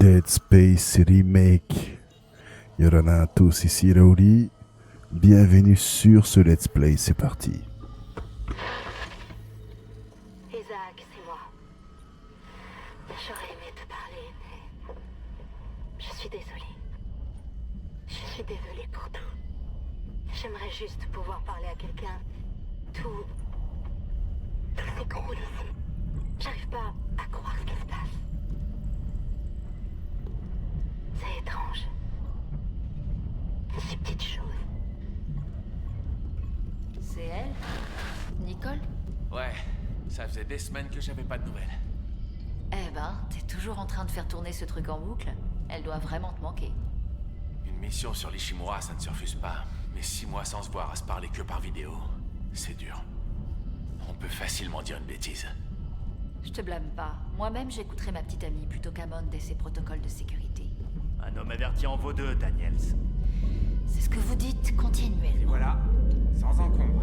Dead Space Remake. Yorana à tous, ici Raouli. Bienvenue sur ce Let's Play, c'est parti. Isaac, c'est moi. J'aurais aimé te parler, mais je suis désolée. Je suis désolée pour tout. J'aimerais juste pouvoir parler à quelqu'un. Tout s'écroule ici. J'arrive pas à croire ce qui se passe. C'est étrange. Ces petites choses. C'est elle? Nicole? Ouais, ça faisait des semaines que j'avais pas de nouvelles. Eh ben, t'es toujours en train de faire tourner ce truc en boucle. Elle doit vraiment te manquer. Une mission sur l'Ishimura, ça ne se refuse pas. Mais 6 mois sans se voir, à se parler que par vidéo, c'est dur. On peut facilement dire une bêtise. Je te blâme pas. Moi-même, j'écouterai ma petite amie plutôt qu'Amond et ses protocoles de sécurité. Un homme averti en vaut deux, Daniels. C'est ce que vous dites, continuez. Et voilà, sans encombre.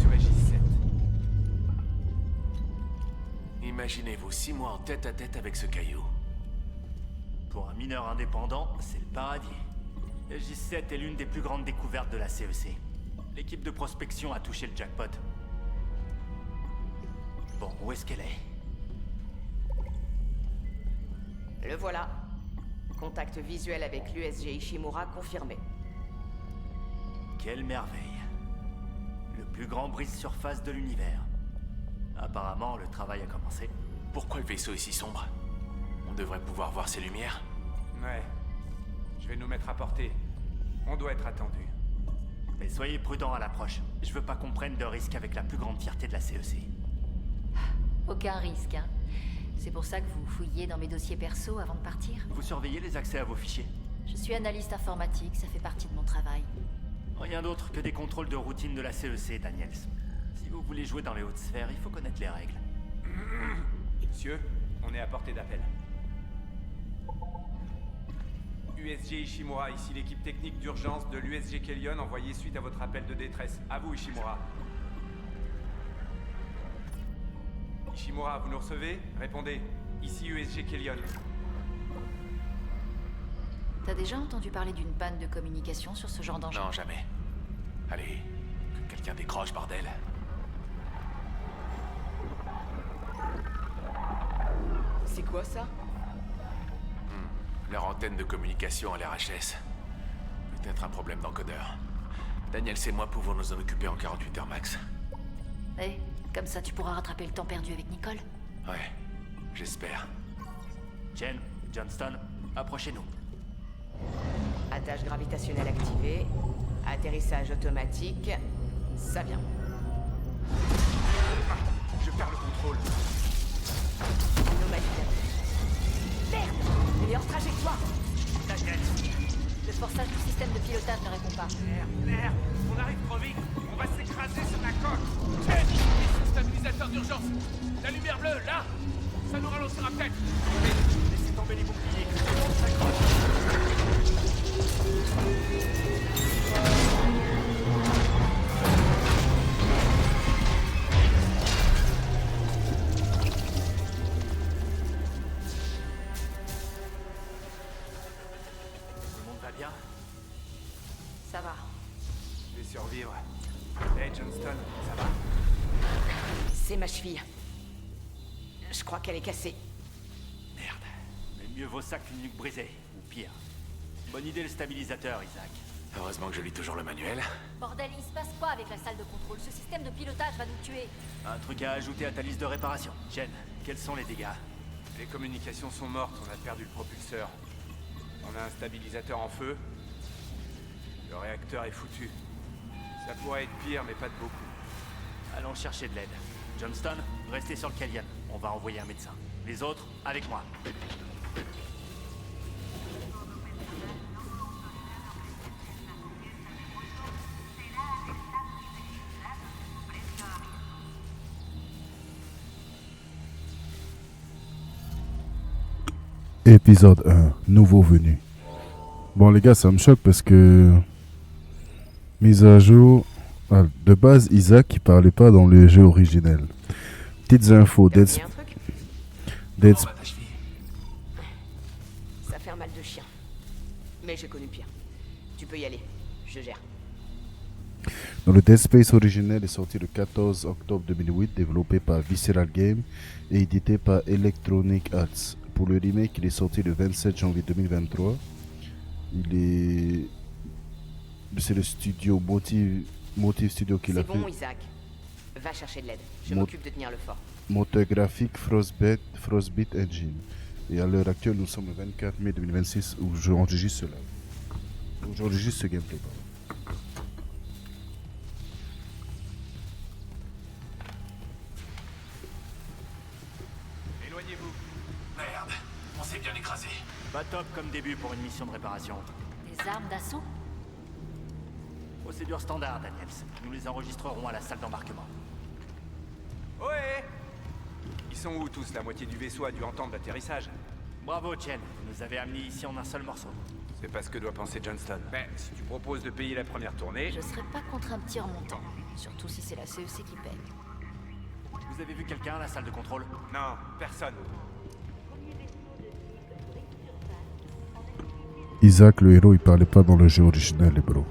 Sur J7. Imaginez-vous 6 mois en tête-à-tête avec ce caillou. Pour un mineur indépendant, c'est le paradis. Le J7 est l'une des plus grandes découvertes de la CEC. L'équipe de prospection a touché le jackpot. Bon, où est-ce qu'elle est? Le voilà. Contact visuel avec l'USG Ishimura confirmé. Quelle merveille. Le plus grand brise-surface de l'univers. Apparemment, le travail a commencé. Pourquoi le vaisseau est si sombre? On devrait pouvoir voir ses lumières. Ouais. Je vais nous mettre à portée. On doit être attendu. Mais soyez prudents à l'approche. Je veux pas qu'on prenne de risques avec la plus grande fierté de la CEC. Aucun risque, hein. C'est pour ça que vous fouillez dans mes dossiers perso avant de partir? Vous surveillez les accès à vos fichiers? Je suis analyste informatique, ça fait partie de mon travail. Rien d'autre que des contrôles de routine de la CEC, Daniels. Si vous voulez jouer dans les hautes sphères, il faut connaître les règles. Monsieur, on est à portée d'appel. USG Ishimura, ici l'équipe technique d'urgence de l'USG Kellion envoyée suite à votre appel de détresse. À vous, Ishimura. Ishimura, vous nous recevez? Répondez. Ici USG Kellion. T'as déjà entendu parler d'une panne de communication sur ce genre d'engin? Non, jamais. Allez, que quelqu'un décroche, bordel. C'est quoi ça? Leur antenne de communication à l'RHS. Peut-être un problème d'encodeur. Daniel et moi pouvons nous en occuper en 48 heures max. Eh, comme ça tu pourras rattraper le temps perdu avec Nicole? Ouais, j'espère. Jen, Johnston, approchez-nous. Attache gravitationnelle activée. Atterrissage automatique. Ça vient. Je perds le contrôle. Anomalie d'attaque. Merde! Elle est hors trajectoire! Daniel, Le forçage du système de pilotage ne répond pas. Merde, on arrive trop vite. On va s'écraser sur la coque. Stabilisateur d'urgence. La lumière bleue, là. Ça nous ralentira peut-être. laissez tomber les boucliers. On s'accroche. Tout le monde va bien? Ça va. Je vais survivre. Hey Johnston, ça va? C'est ma cheville. Je crois qu'elle est cassée. Merde. Mais mieux vaut ça qu'une nuque brisée. Ou pire. Bonne idée le stabilisateur, Isaac. Heureusement que je lis toujours le manuel. Bordel, il se passe quoi avec la salle de contrôle? Ce système de pilotage va nous tuer. Un truc à ajouter à ta liste de réparation. Jen, quels sont les dégâts? Les communications sont mortes, on a perdu le propulseur. On a un stabilisateur en feu. Le réacteur est foutu. Ça pourrait être pire, mais pas de beaucoup. Allons chercher de l'aide. Johnston, restez sur le Kellion. On va envoyer un médecin. Les autres, avec moi. Épisode 1, nouveau venu. Bon les gars, ça me choque parce que mise à jour, de base Isaac il parlait pas dans le jeu originel. petites infos. T'as oublié un truc? Dead Comment va ta cheville? Ça fait un mal de chien. Mais j'ai connu pire. Tu peux y aller. Je gère. Dans le Dead Space originel est sorti le 14 octobre 2008, développé par Visceral Games et édité par Electronic Arts. Pour le remake, il est sorti le 27 janvier 2023. C'est le studio Motive Studio qui l'a C'est bon, fait. Isaac. Va chercher de l'aide. Je Mo- m'occupe de tenir le fort. Moteur graphique Frostbite Engine. Et à l'heure actuelle, nous sommes le 24 mai 2026 où j'enregistre cela. Où j'enregistre ce gameplay. Pardon. Éloignez-vous. Merde, on s'est bien écrasé. Pas top comme début pour une mission de réparation. Des armes d'assaut? Procédure standard, Daniels. Nous les enregistrerons à la salle d'embarquement. Ohé! Ils sont où tous? La moitié du vaisseau a dû entendre l'atterrissage. Bravo, Chen. Vous nous avez amenés ici en un seul morceau. C'est pas ce que doit penser Johnston. Ben, si tu proposes de payer la première tournée... Je serais pas contre un petit remontant. Surtout si c'est la CEC qui paye. Vous avez vu quelqu'un à la salle de contrôle? Non, personne. Isaac, le héros, il parlait pas dans le jeu original, les bros.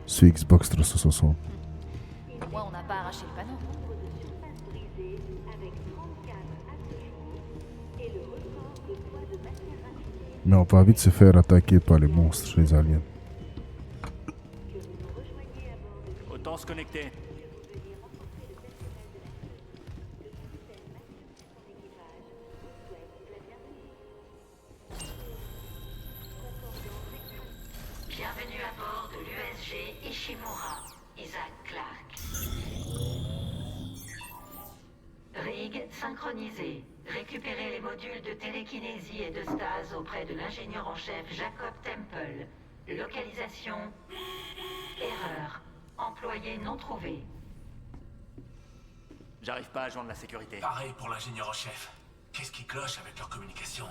Sur Xbox 360. Au moins, on n'a pas arraché le panneau. Mais on va vite se faire attaquer par les monstres, les aliens. Autant se connecter. Bienvenue à bord de l'USG Ishimura, Isaac Clarke. Rig synchronisé. Récupérez les modules de télékinésie et de stase auprès de l'ingénieur en chef Jacob Temple. Localisation... Erreur. Employé non trouvé. J'arrive pas à joindre la sécurité. Pareil pour l'ingénieur en chef. Qu'est-ce qui cloche avec leur communication?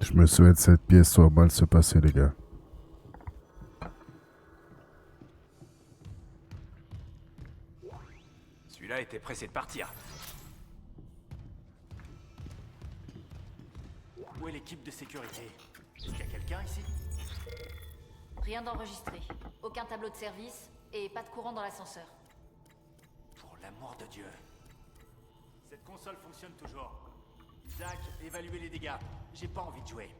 Je me souhaite cette pièce soit mal se passer, les gars. Celui-là était pressé de partir. Où est l'équipe de sécurité? Est-ce qu'il y a quelqu'un ici? Rien d'enregistré. Aucun tableau de service et pas de courant dans l'ascenseur. Pour l'amour de Dieu. Cette console fonctionne toujours. Isaac, évaluez les dégâts. J'ai pas envie de jouer.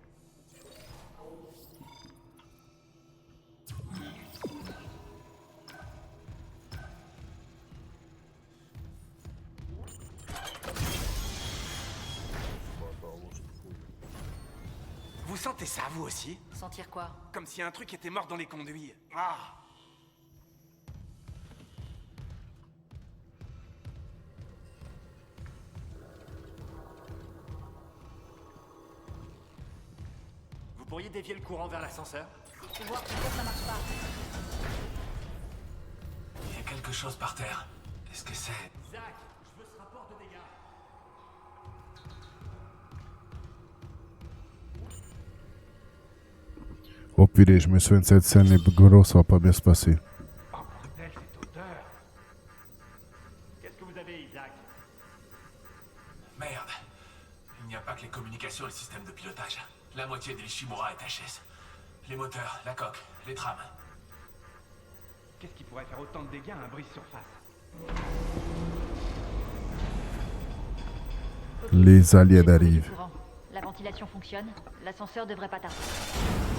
Vous sentez ça, vous aussi? Sentir quoi? Comme si un truc était mort dans les conduits. Ah! Vous pourriez dévier le courant vers l'ascenseur? Tu vois pourquoi ça marche pas? Il y a quelque chose par terre. Est-ce que c'est... Isaac, je veux ce rapport de dégâts. Oh purée, je me souviens de cette scène, les gros, ça va pas bien se passer. Oh bordel, cette odeur! Qu'est-ce que vous avez, Isaac? Merde. Il n'y a pas que les communications et le système de pilotage. La moitié des Ishimura est HS. Les moteurs, la coque, les trames. Qu'est-ce qui pourrait faire autant de dégâts à un brise-surface? Les aliens J'ai trouvé du arrivent. courant. La ventilation fonctionne. L'ascenseur devrait pas tarder.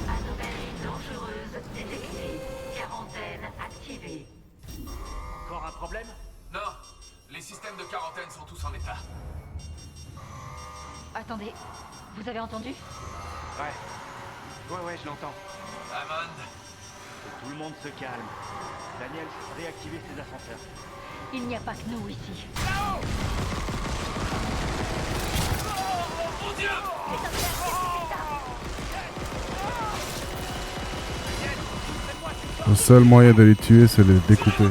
Anomalie dangereuse détectée. Quarantaine activée. Encore un problème? Non, les systèmes de quarantaine sont tous en état. Attendez, vous avez entendu? Ouais, je l'entends. Hammond, Tout le monde se calme. Daniels, réactivez ses ascenseurs. Il n'y a pas que nous ici. mon Dieu! Le seul moyen de les tuer, c'est de les découper.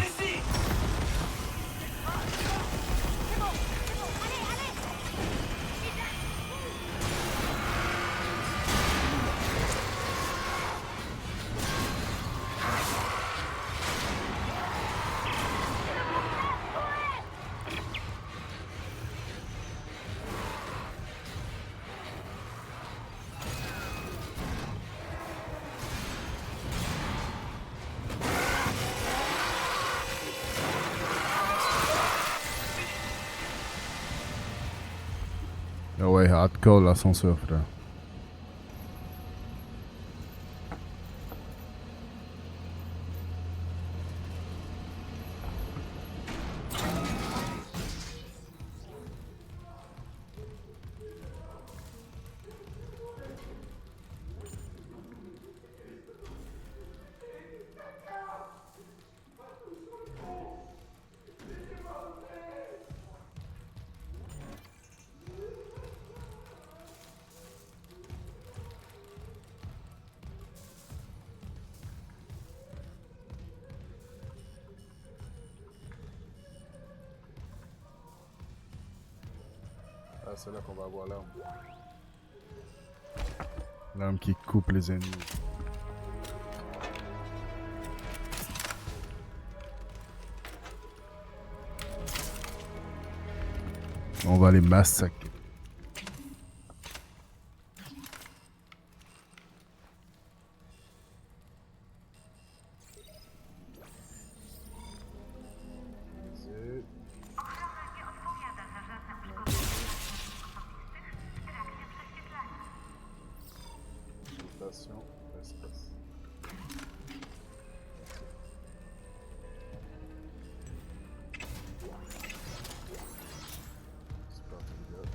Ah ouais, hardcore l'ascenseur, frère. Ah, c'est là qu'on va avoir l'arme. L'arme qui coupe les ennemis. On va les massacrer. Station, espace. C'est parti, les gars.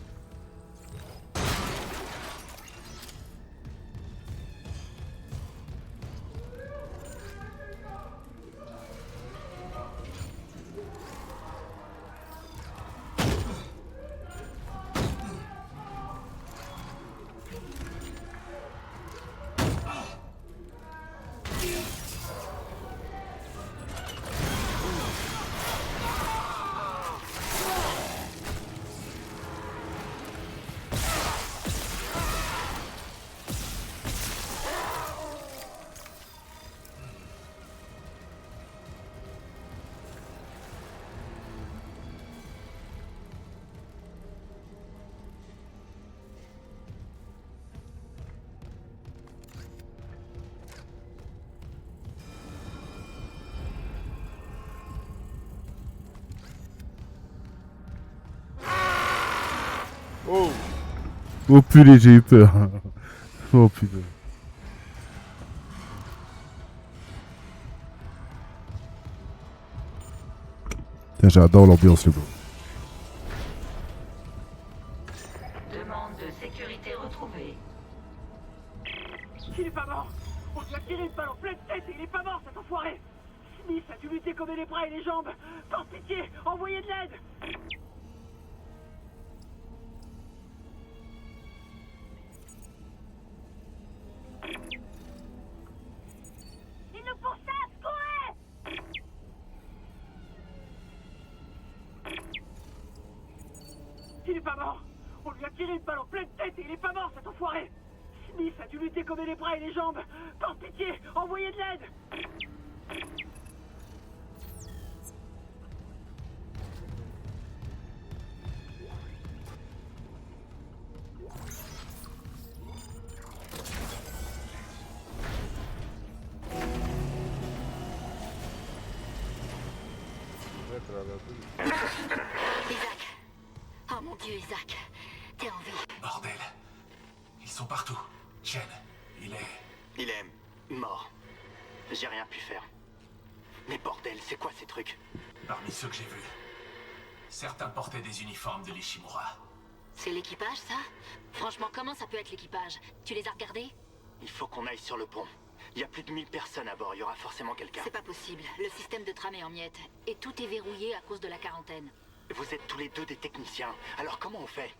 Oh! Oh putain, j'ai eu peur. Oh putain. Putain, j'adore l'ambiance, le bro. Demande de sécurité retrouvée. Il est pas mort. On lui a tiré une balle en pleine tête et il est pas mort, cet enfoiré. Smith a dû lutter comme les bras et les jambes. Par pitié, envoyez de l'aide. Ils nous pourchassent, courez! Il est pas mort. On lui a tiré une balle en pleine tête et il est pas mort, cet enfoiré. Smith a dû lutter comme les bras et les jambes. Par pitié, envoyez de l'aide. Isaac. Oh mon Dieu, Isaac. T'es en vie. Bordel. Ils sont partout. Chen, il est mort. J'ai rien pu faire. Mais bordel, c'est quoi ces trucs? parmi ceux que j'ai vus. Certains portaient des uniformes de l'Ishimura. C'est l'équipage, ça? Franchement, comment ça peut être l'équipage? Tu les as regardés? Il faut qu'on aille sur le pont. Il y a plus de 1000 personnes à bord, il y aura forcément quelqu'un. C'est pas possible. Le système de tram est en miettes. Et tout est verrouillé à cause de la quarantaine. Vous êtes tous les deux des techniciens. Alors comment on fait?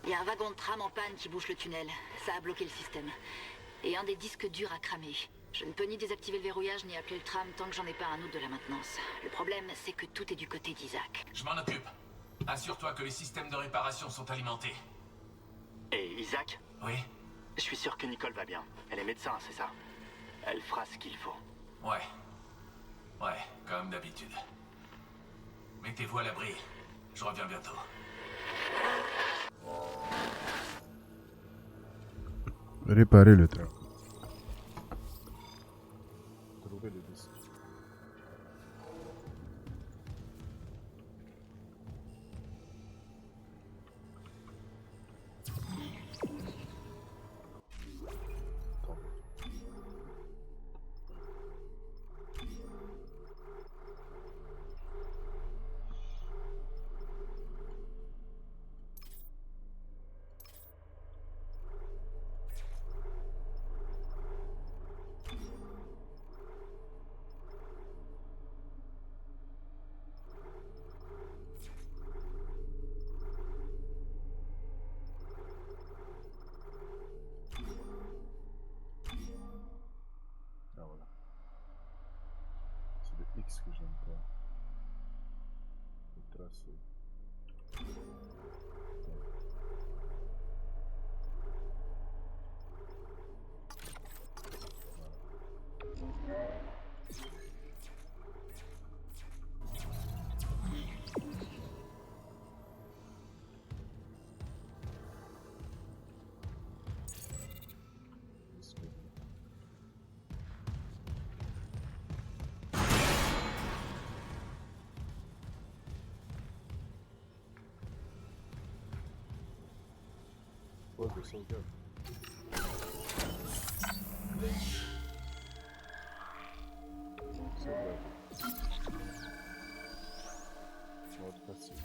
Il y a un wagon de tram en panne qui bouche le tunnel. Ça a bloqué le système. Et un des disques durs a cramé. Je ne peux ni désactiver le verrouillage ni appeler le tram tant que j'en ai pas un autre de la maintenance. Le problème, c'est que tout est du côté d'Isaac. Je m'en occupe. Assure-toi que les systèmes de réparation sont alimentés. Et Isaac? Oui? Je suis sûr que Nicole va bien. Elle est médecin, c'est ça? Elle fera ce qu'il faut. Ouais. Ouais, comme d'habitude. Mettez-vous à l'abri. Je reviens bientôt. Réparer le train. Trouver le disque. Merci. Oh, de sauvegarde. Sauvegarde. Mode facile.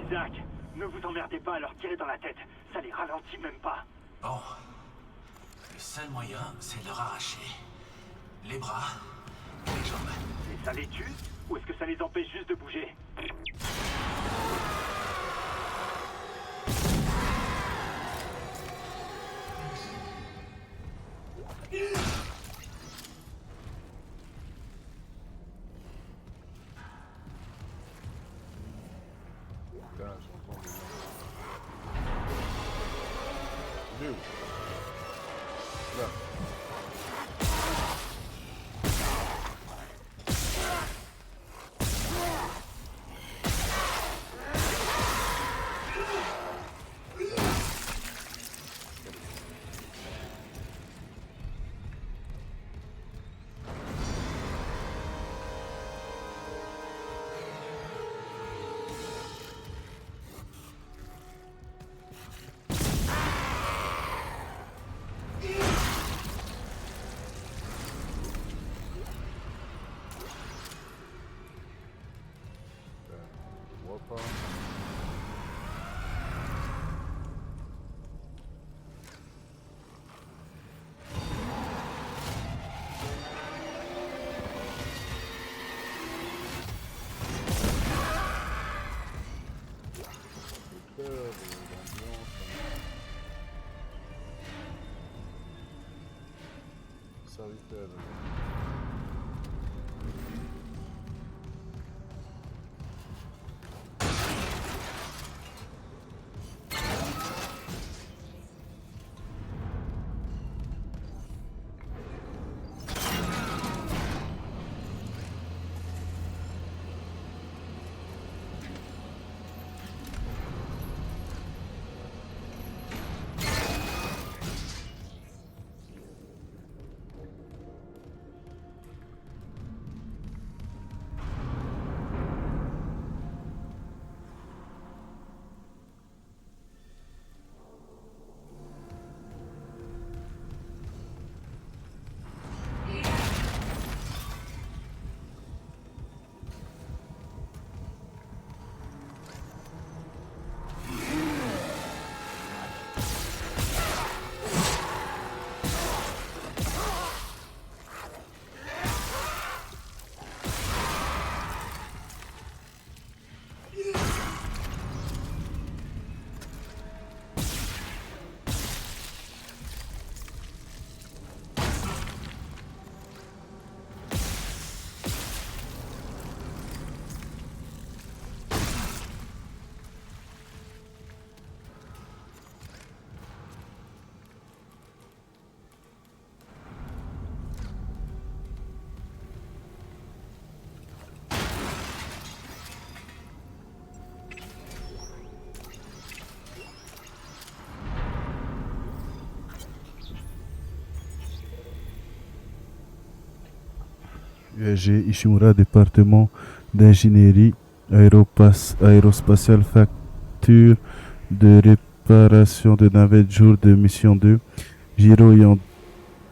Isaac, ne vous emmerdez pas à leur tirer dans la tête. Ça les ralentit même pas. Bon. Le seul moyen, c'est de leur arracher les bras, les jambes. Et ça les tue? Ou est-ce que ça les empêche juste de bouger? Là, j'entends des noms. Il est où? Là. Je vois pas. Le cœur, l'ambiance. Serviteur. UAG Ishimura, département d'ingénierie aérospatiale, facture de réparation de navette, jour de mission 2. Giro ayant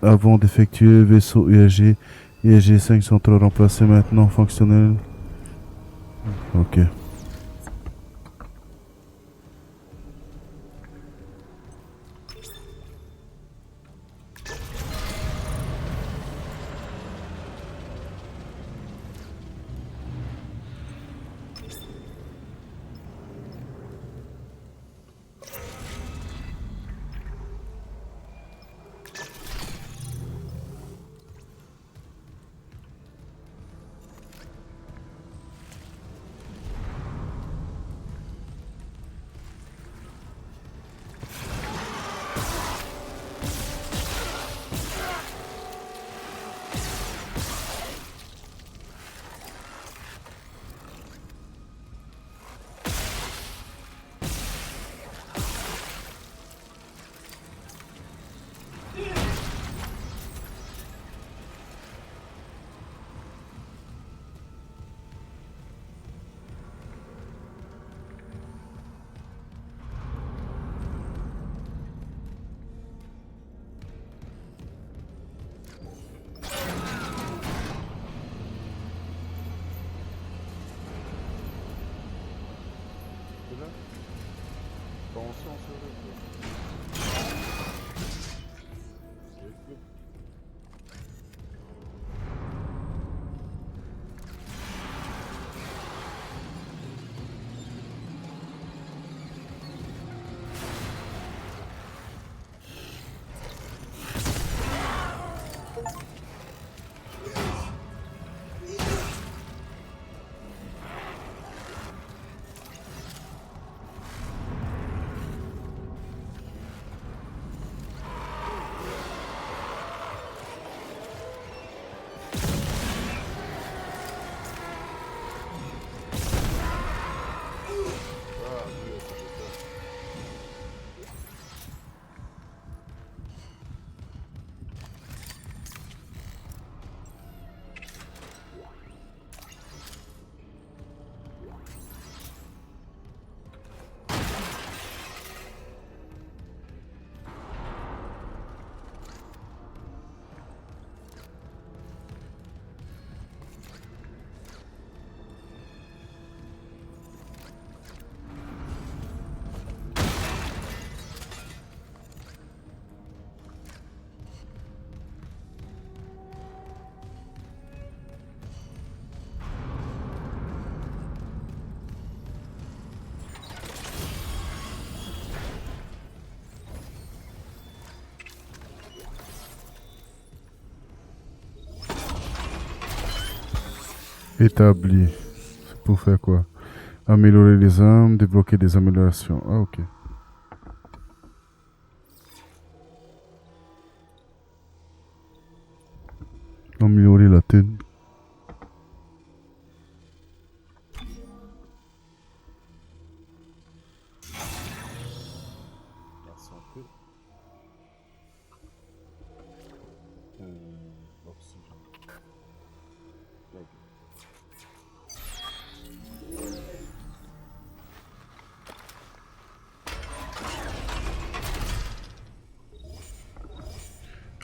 avant d'effectuer, vaisseau UAG 5 sont remplacés, maintenant fonctionnels. Ok. Établi. C'est pour faire quoi? Améliorer les armes, débloquer des améliorations. Ah, ok. Améliorer la tenue.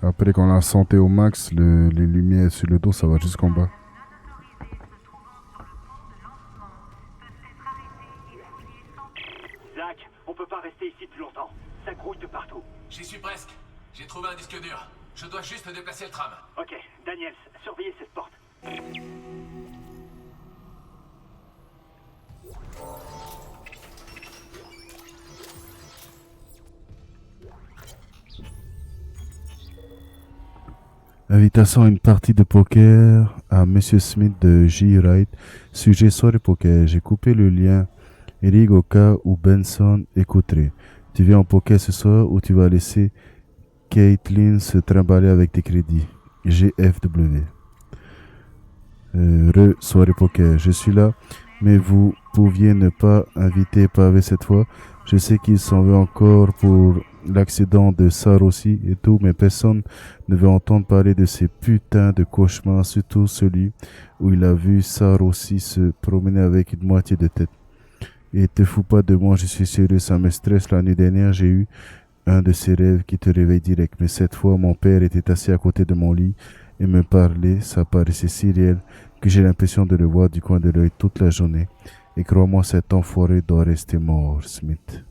Après qu'on a santé au max, les lumières sur le dos, ça va jusqu'en bas. Zach, on peut pas rester ici plus longtemps. Ça grouille de partout. J'y suis presque. J'ai trouvé un disque dur. Je dois juste déplacer le tram. Ok, Daniels, surveillez cette porte. Invitation à une partie de poker à Monsieur Smith de J. Wright. Sujet soirée poker. J'ai coupé le lien. Eric au cas où Benson écouterait. Tu viens au poker ce soir ou tu vas laisser Caitlin se trimballer avec tes crédits. GFW. Soirée poker. Je suis là, mais vous pouviez ne pas inviter Pavé cette fois. Je sais qu'il s'en veut encore pour l'accident de Sarossi et tout, mais personne ne veut entendre parler de ces putains de cauchemars, surtout celui où il a vu Sarossi se promener avec une moitié de tête. Et te fous pas de moi, je suis sérieux, ça me stresse. La nuit dernière, j'ai eu un de ces rêves qui te réveille direct, mais cette fois, mon père était assis à côté de mon lit et me parlait, ça paraissait si réel que j'ai l'impression de le voir du coin de l'œil toute la journée. Et crois-moi, cet enfoiré doit rester mort, Smith.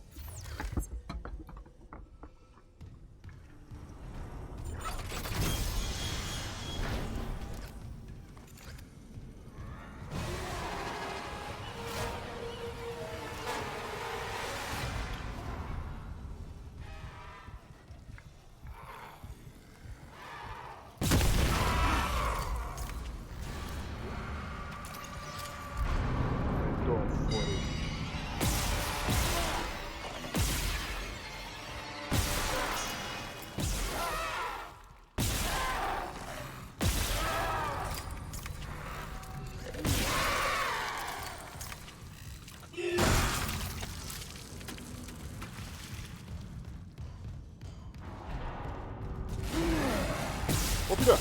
Oh putain!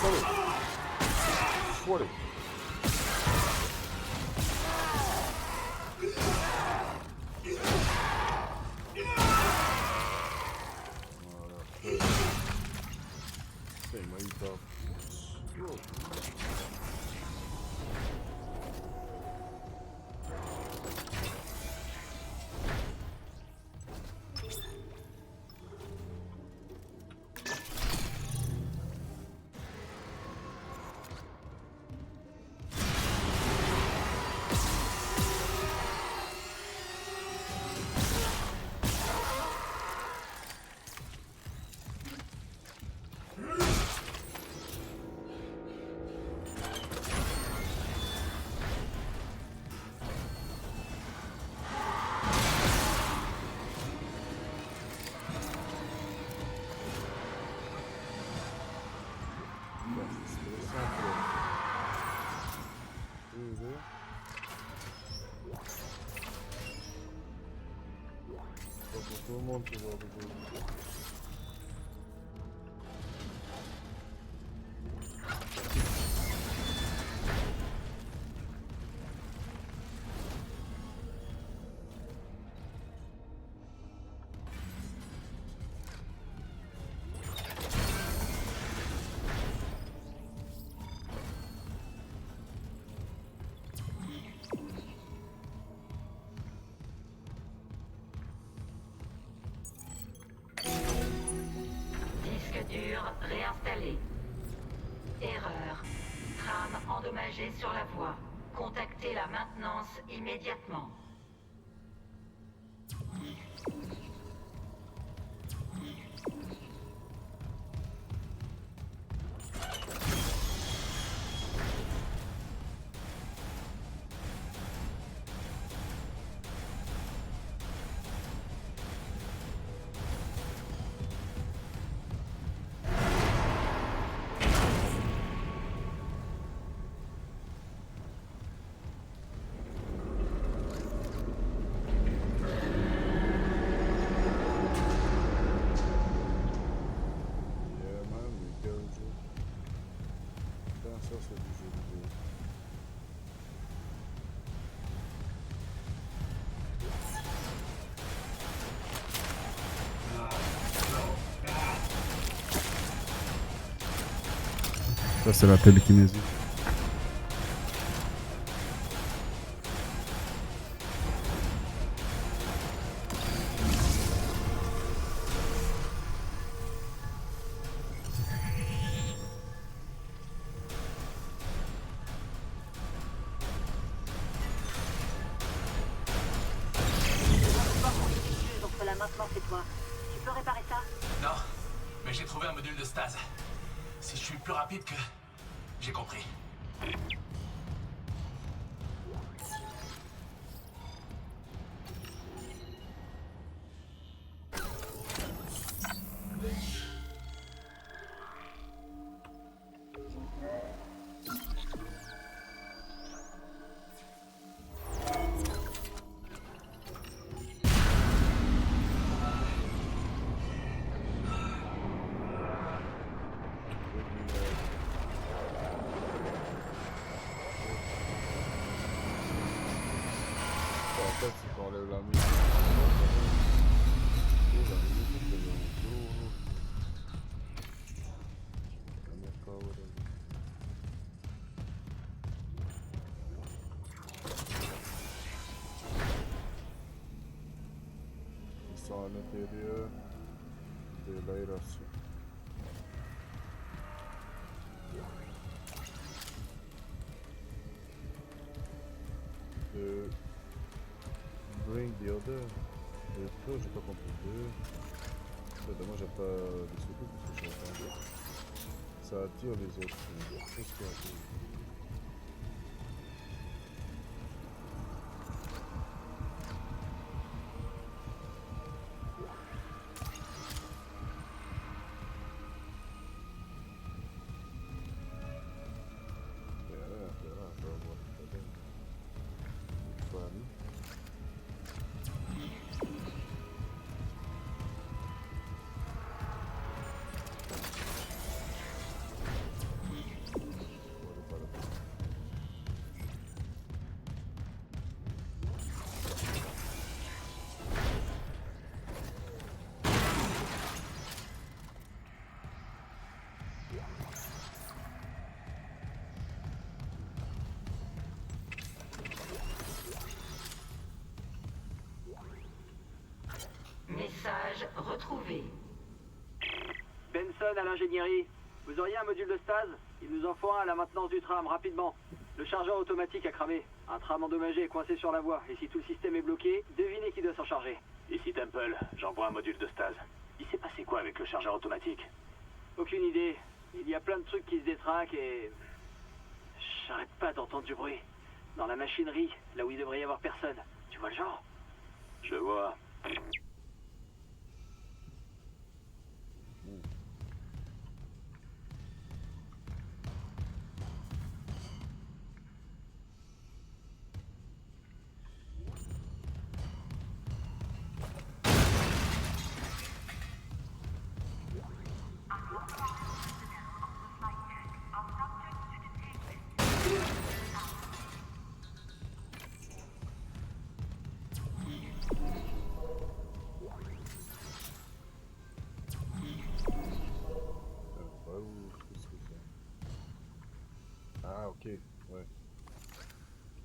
Salut! Foiré! Tout le monde peut voir le jeu. Dur réinstallé. Erreur. Trame endommagée sur la voie. Contactez la maintenance immédiatement. Ça, c'est la télékinésie. Entre la maintenance et toi. Tu peux réparer ça? Non, mais j'ai trouvé un module de stase. Si je suis plus rapide que... J'ai compris. à l'intérieur de l'aération. Bring the other. J'ai pas compris. Dommage, j'ai pas des secours parce que j'ai entendu. Ça attire les autres. Qu'est-ce qu'il y a? Message retrouvé. Benson à l'ingénierie. Vous auriez un module de stase? Il nous en faut un à la maintenance du tram, rapidement. Le chargeur automatique a cramé. Un tram endommagé est coincé sur la voie. Et si tout le système est bloqué, devinez qui doit s'en charger. Ici Temple, j'envoie un module de stase. Il s'est passé quoi avec le chargeur automatique? Aucune idée. Il y a plein de trucs qui se détraquent et... J'arrête pas d'entendre du bruit. Dans la machinerie, là où il devrait y avoir personne. Tu vois le genre? Je vois. Ah, ok, ouais.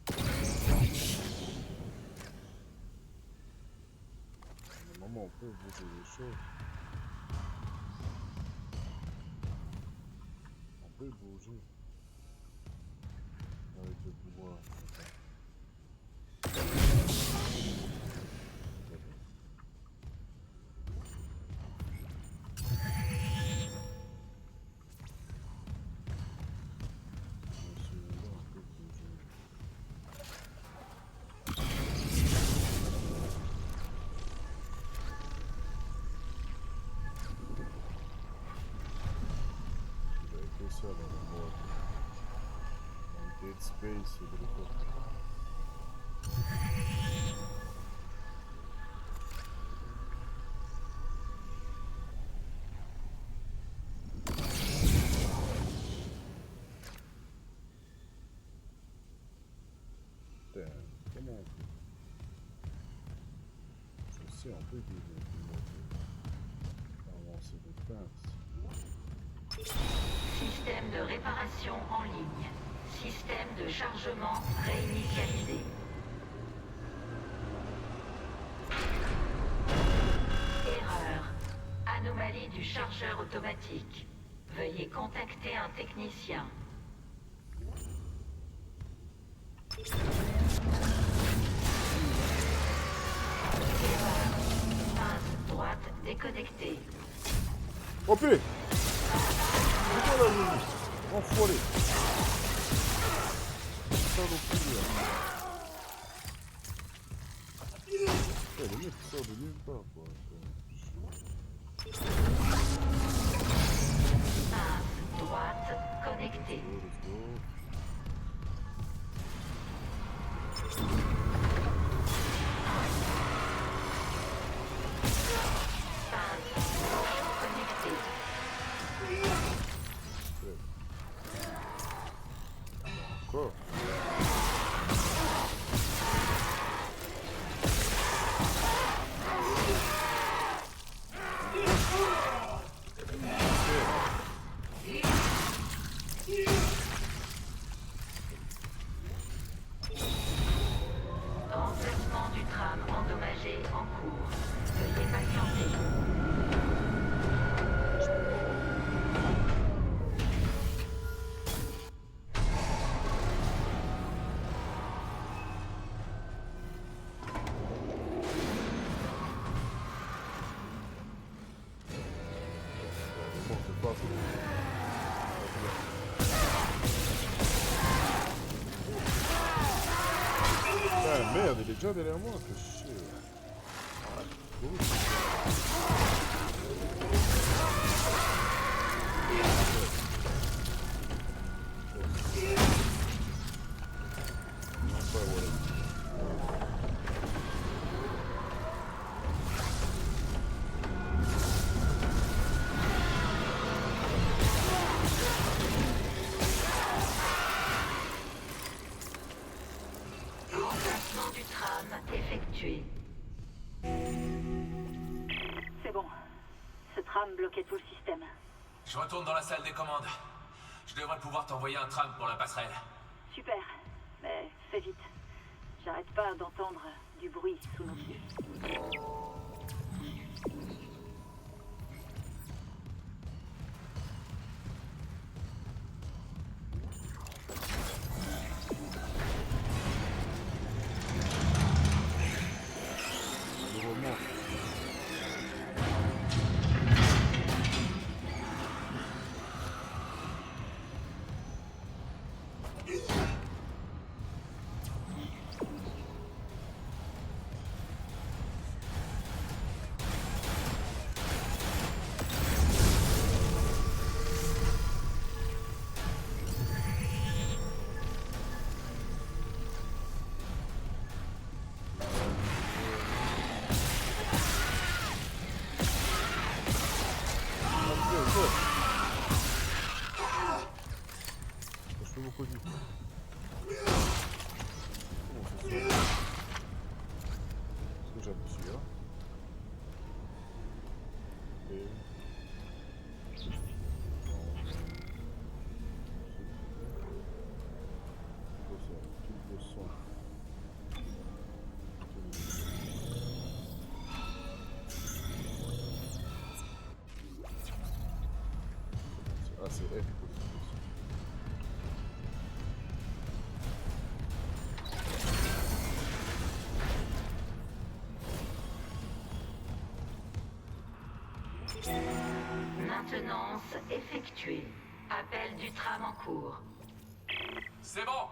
À un moment, on peut bouger les choses. On peut bouger. Avec le pouvoir. Ça dans le mode dans Dead Space de l'époque. Putain, comment on fait? Je sais, on peut avancer des pinces. Système de réparation en ligne. Système de chargement réinitialisé. Erreur. Anomalie du chargeur automatique. Veuillez contacter un technicien. Erreur. Pince droite déconnectée. Oh putain! Putain la nuit! Enfoiré! Ça non plus là. Le mec sort de nulle part quoi. Pince droite connectée. Let's go. Encore. Remplacement du tram endommagé en cours. Veuillez merde, il est déjà derrière moi, que chier. Ah, cool. Non, pas voilà. Remplacement du tram effectué. C'est bon. Ce tram bloquait tout le système. Je retourne dans la salle des commandes. Je devrais pouvoir t'envoyer un tram pour la passerelle. Super. Mais fais vite. J'arrête pas d'entendre du bruit sous nos pieds. Le roman. Je fais beaucoup de vie. Comment on fait ça? Est-ce que j'appuie là? Et... Ah, c'est F. Maintenance effectuée. Appel du tram en cours. C'est bon.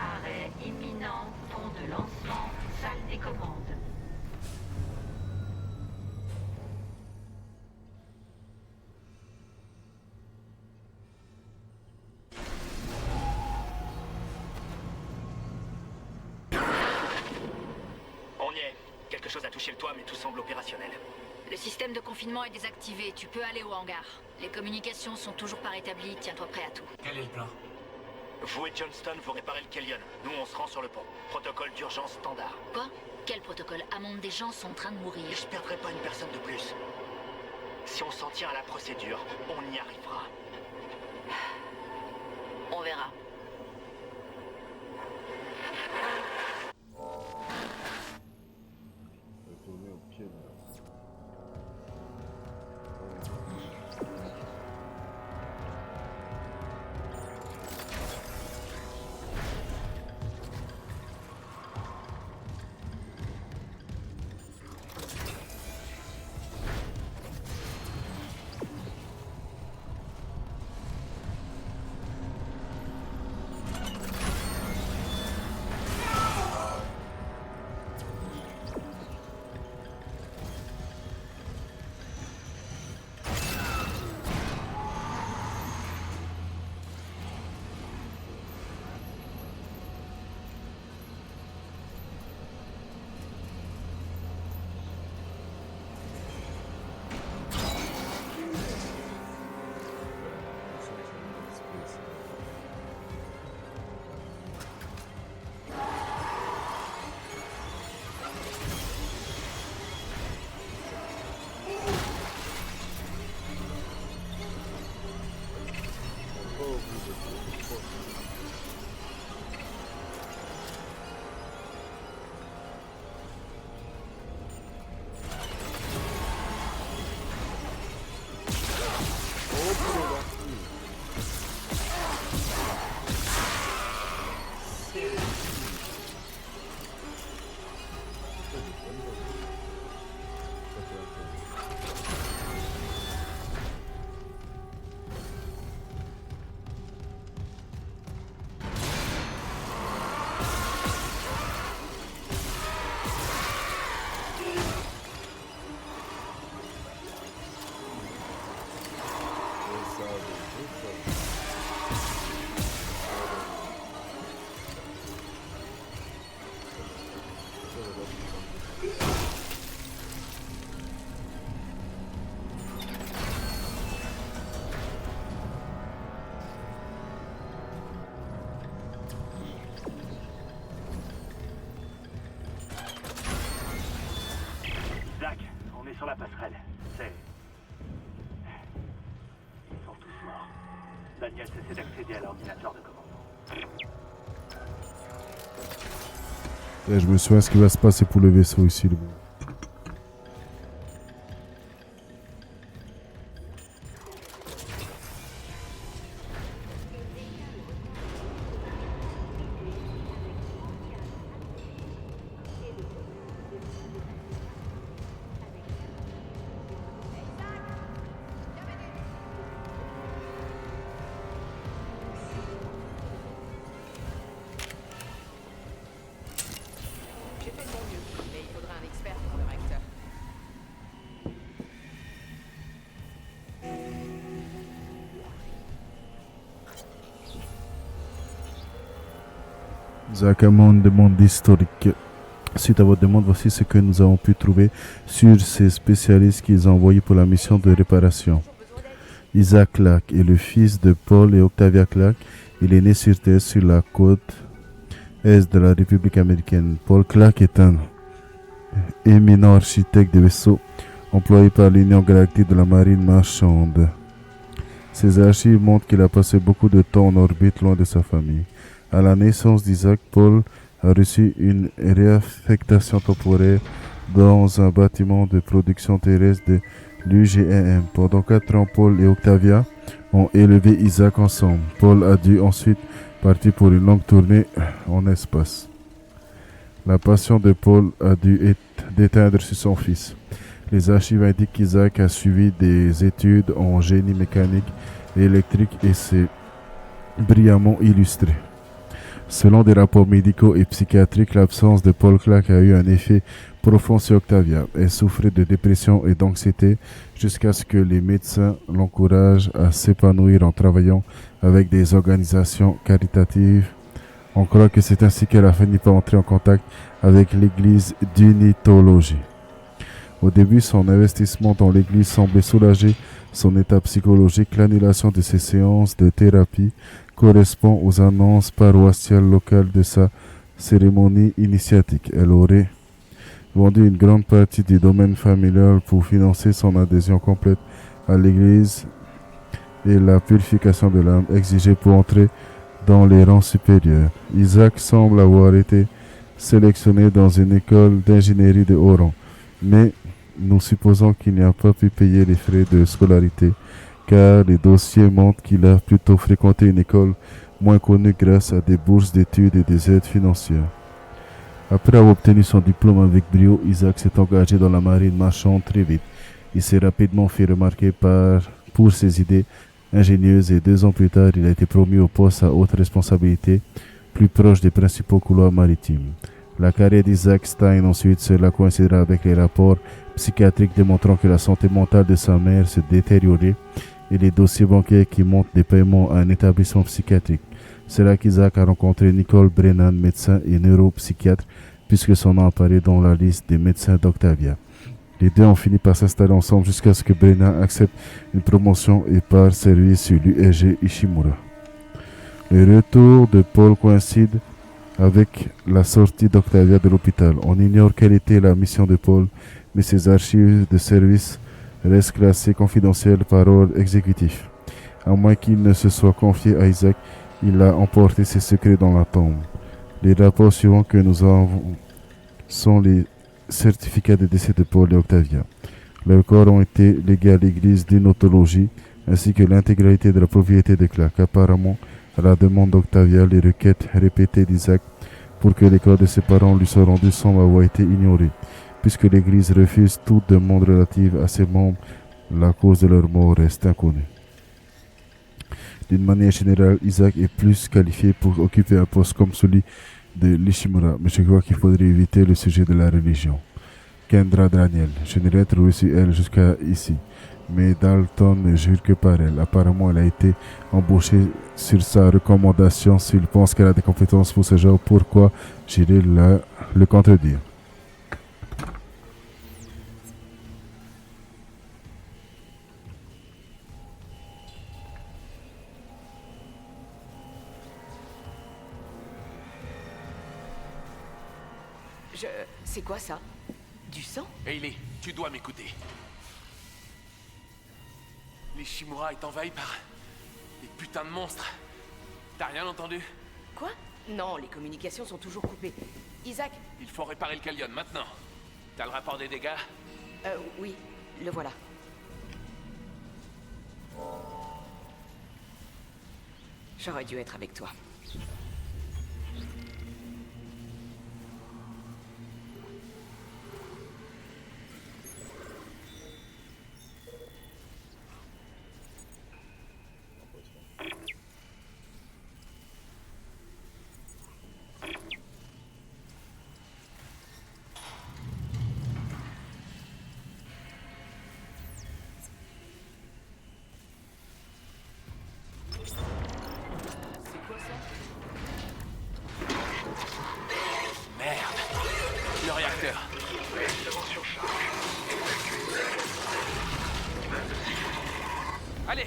Arrêt imminent, pont de lancement, salle des commandes. On y est. Quelque chose a touché le toit, mais tout semble opérationnel. Le système de confinement est désactivé. Tu peux aller au hangar. Les communications sont toujours pas rétablies. Tiens-toi prêt à tout. Quel est le plan? Vous et Johnston, vous réparez le Kellion. Nous, on se rend sur le pont. Protocole d'urgence standard. Quoi? Quel protocole? Amon, des gens sont en train de mourir. Et je perdrai pas une personne de plus. Si on s'en tient à la procédure, on y arrivera. On verra. Retourner au pied là. la passerelle. C'est... Ils sont tous morts. Daniel essaie d'accéder à l'ordinateur de commandement. Et je me souviens ce qui va se passer pour le vaisseau ici. Le... J'ai fait de mon mieux, mais il faudra un expert pour le réacteur. Isaac Hammond demande historique. Suite à votre demande, voici ce que nous avons pu trouver sur ces spécialistes qu'ils ont envoyés pour la mission de réparation. Isaac Clarke est le fils de Paul et Octavia Clarke. Il est né sur Terre sur la côte est de la République américaine. Paul Clarke est un éminent architecte de vaisseaux employé par l'Union galactique de la marine marchande. Ses archives montrent qu'il a passé beaucoup de temps en orbite loin de sa famille. À la naissance d'Isaac, Paul a reçu une réaffectation temporaire dans un bâtiment de production terrestre de l'UGM. Pendant 4 ans, Paul et Octavia ont élevé Isaac ensemble. Paul a dû ensuite partir pour une longue tournée en espace. La passion de Paul a dû être d'éteindre sur son fils. Les archives indiquent qu'Isaac a suivi des études en génie mécanique et électrique et s'est brillamment illustré. Selon des rapports médicaux et psychiatriques, l'absence de Paul Clarke a eu un effet profond sur Octavia. Elle souffrait de dépression et d'anxiété jusqu'à ce que les médecins l'encouragent à s'épanouir en travaillant avec des organisations caritatives. On croit que c'est ainsi qu'elle a fini par entrer en contact avec l'église d'unitologie. Au début, son investissement dans l'église semblait soulager son état psychologique. L'annulation de ses séances de thérapie correspond aux annonces paroissiales locales de sa cérémonie initiatique. Elle aurait vendu une grande partie du domaine familial pour financer son adhésion complète à l'église et la purification de l'âme exigée pour entrer dans les rangs supérieurs. Isaac semble avoir été sélectionné dans une école d'ingénierie de haut rang, mais nous supposons qu'il n'a pas pu payer les frais de scolarité, car les dossiers montrent qu'il a plutôt fréquenté une école moins connue grâce à des bourses d'études et des aides financières. Après avoir obtenu son diplôme avec brio, Isaac s'est engagé dans la marine marchande très vite. Il s'est rapidement fait remarquer pour ses idées ingénieuses et 2 ans plus tard, il a été promu au poste à haute responsabilité, plus proche des principaux couloirs maritimes. La carrière d'Isaac Stein ensuite, cela coïncidera avec les rapports psychiatriques démontrant que la santé mentale de sa mère se détériorait et les dossiers bancaires qui montrent des paiements à un établissement psychiatrique. C'est là qu'Isaac a rencontré Nicole Brennan, médecin et neuropsychiatre, puisque son nom apparaît dans la liste des médecins d'Octavia. Les deux ont fini par s'installer ensemble jusqu'à ce que Brennan accepte une promotion et part servir sur l'USG Ishimura. Le retour de Paul coïncide avec la sortie d'Octavia de l'hôpital. On ignore quelle était la mission de Paul, mais ses archives de service restent classées confidentielles par ordre exécutif. À moins qu'il ne se soit confié à Isaac, il a emporté ses secrets dans la tombe. Les rapports suivants que nous avons sont les certificats de décès de Paul et Octavia. Leurs corps ont été légués à l'église d'unitologie, ainsi que l'intégralité de la propriété de Clarke. Apparemment, à la demande d'Octavia, les requêtes répétées d'Isaac pour que les corps de ses parents lui soient rendus semblent avoir été ignorées. Puisque l'Église refuse toute demande relative à ses membres, la cause de leur mort reste inconnue. D'une manière générale, Isaac est plus qualifié pour occuper un poste comme celui de l'Ishimura, mais je crois qu'il faudrait éviter le sujet de la religion. Kendra Daniel, je n'ai rien trouvé sur elle jusqu'à ici, mais Dalton ne jure que par elle. Apparemment, elle a été embauchée sur sa recommandation. S'il pense qu'elle a des compétences pour ce genre, pourquoi j'irai le contredire? C'est quoi ça? Du sang? Hailey, tu dois m'écouter. L'Ishimura est envahi par des putains de monstres. T'as rien entendu? Quoi? Non, les communications sont toujours coupées. Isaac? Il faut réparer le Kellion maintenant. T'as le rapport des dégâts? Oui, le voilà. J'aurais dû être avec toi. Le réacteur. Allez.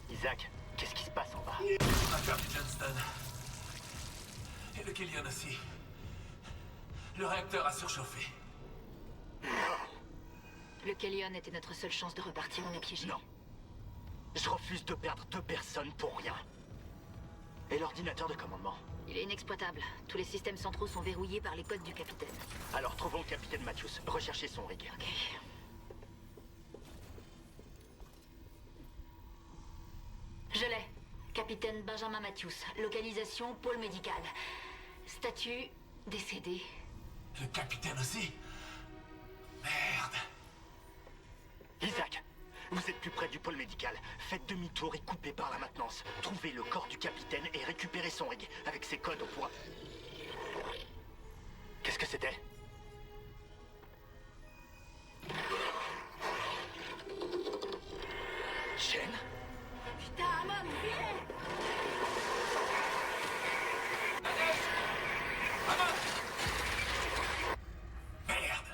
Isaac, qu'est-ce qui se passe en bas? On a perdu Johnston. Et le Kellion aussi. Le réacteur a surchauffé. Le Kellion était notre seule chance de repartir, on est piégé. Non. Je refuse de perdre 2 personnes pour rien. Et l'ordinateur de commandement? Il est inexploitable. Tous les systèmes centraux sont verrouillés par les codes du capitaine. Alors trouvons le capitaine Matthews. Recherchez son rig. Ok. Je l'ai. Capitaine Benjamin Matthews. Localisation, pôle médical. Statut, décédé. Le capitaine aussi? Merde. Isaac, vous êtes plus près du pôle médical. Faites demi-tour et coupez par la maintenance. Trouvez le corps du capitaine et récupérez son rig, avec ses codes au point. Qu'est-ce que c'était? Chen? Putain, Amon, fuyez! Merde.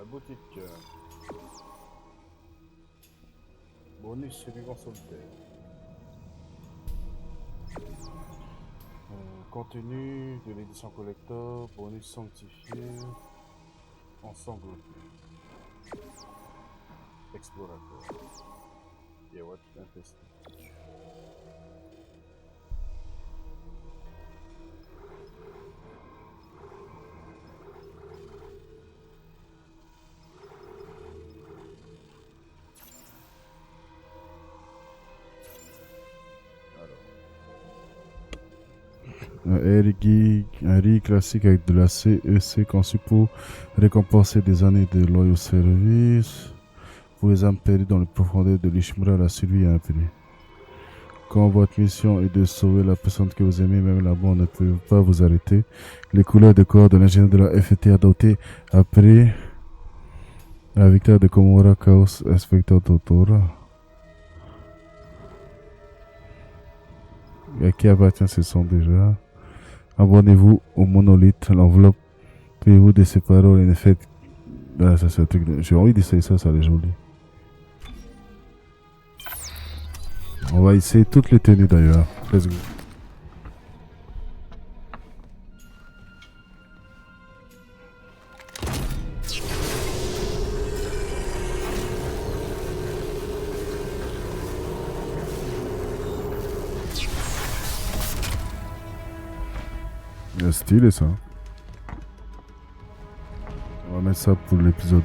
boutique. Bonus survivant solitaire. Contenu de l'édition collector, bonus sanctifié, ensanglanté. Explorateur. Et what? Infesté. Un riz classique avec de la CEC conçu pour récompenser des années de loyaux services. Pour les âmes perdues dans les profondeurs de l'Ishimura, la survie est un prix. Quand votre mission est de sauver la personne que vous aimez, même la mort ne peut pas vous arrêter. Les couleurs de corps de l'ingénieur de la FET adoptées après la victoire de Komura Chaos Inspector Totora. À qui appartient ce son déjà? Abonnez-vous au monolithe, l'enveloppe. Priez-vous de ces paroles et ne faites. Ah, ça c'est un truc. J'ai envie d'essayer ça, ça a l'air joli. On va essayer toutes les tenues d'ailleurs. Let's go. Il y a stylé ça. On va mettre ça pour l'épisode.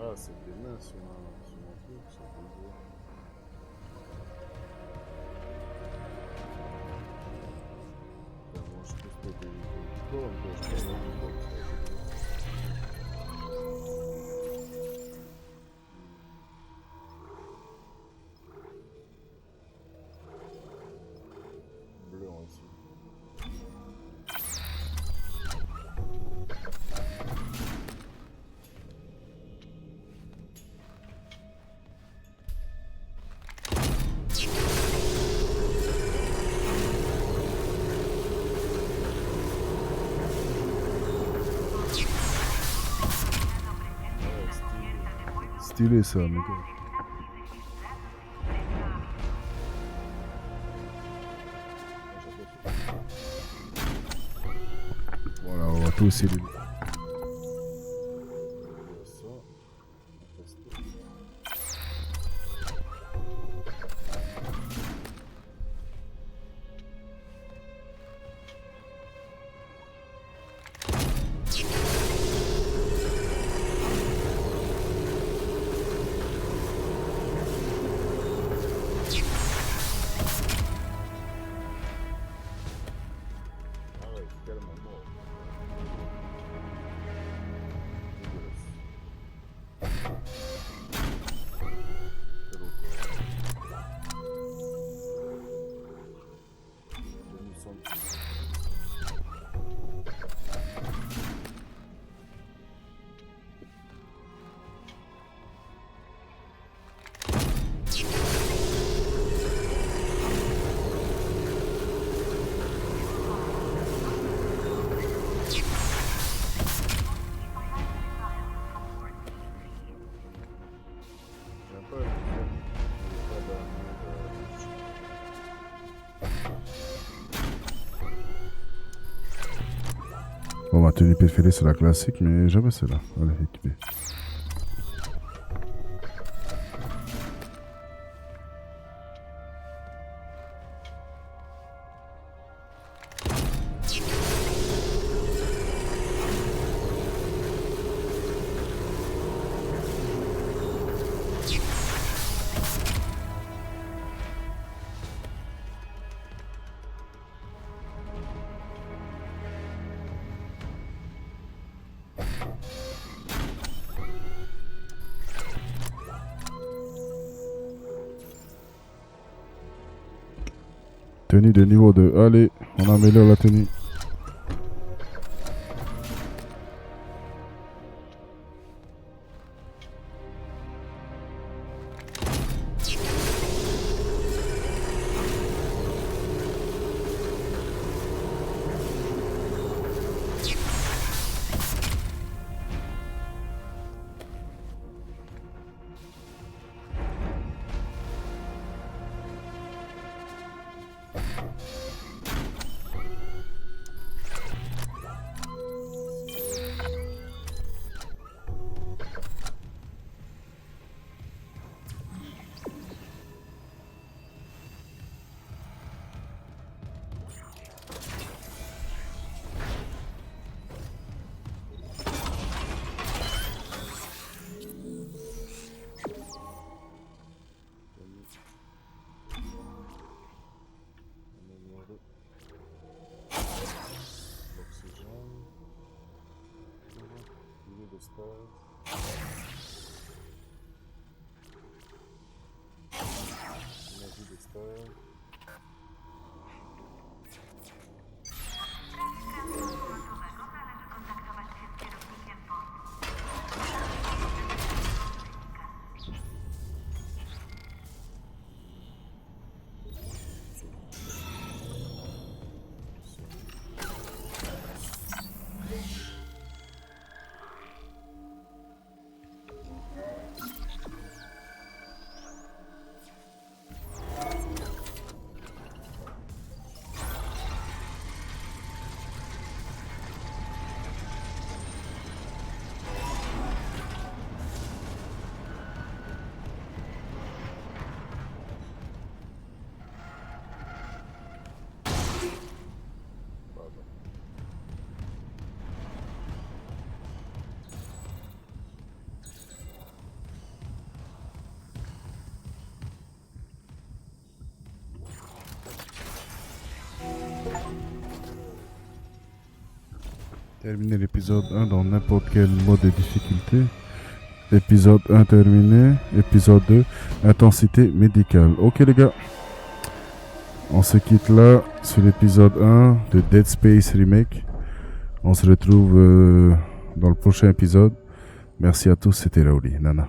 Ah, c'est des mains sur mon truc, ça peut le voir. Moi, je trouve que des corps, je pense que bleu en ici. Stylé ça, mes gars. Voilà, on va tout essayer de... Bon, ma tenue préférée c'est la classique, mais jamais celle-là. Allez, équipée. Tenue de niveau 2. Allez, on améliore la tenue. Énergie d'extérieur. Terminer l'épisode 1 dans n'importe quel mode de difficulté. Épisode 1 terminé. Épisode 2, intensité médicale. Ok les gars, on se quitte là sur l'épisode 1 de Dead Space Remake. On se retrouve dans le prochain épisode. Merci à tous, c'était Raouli. Nana.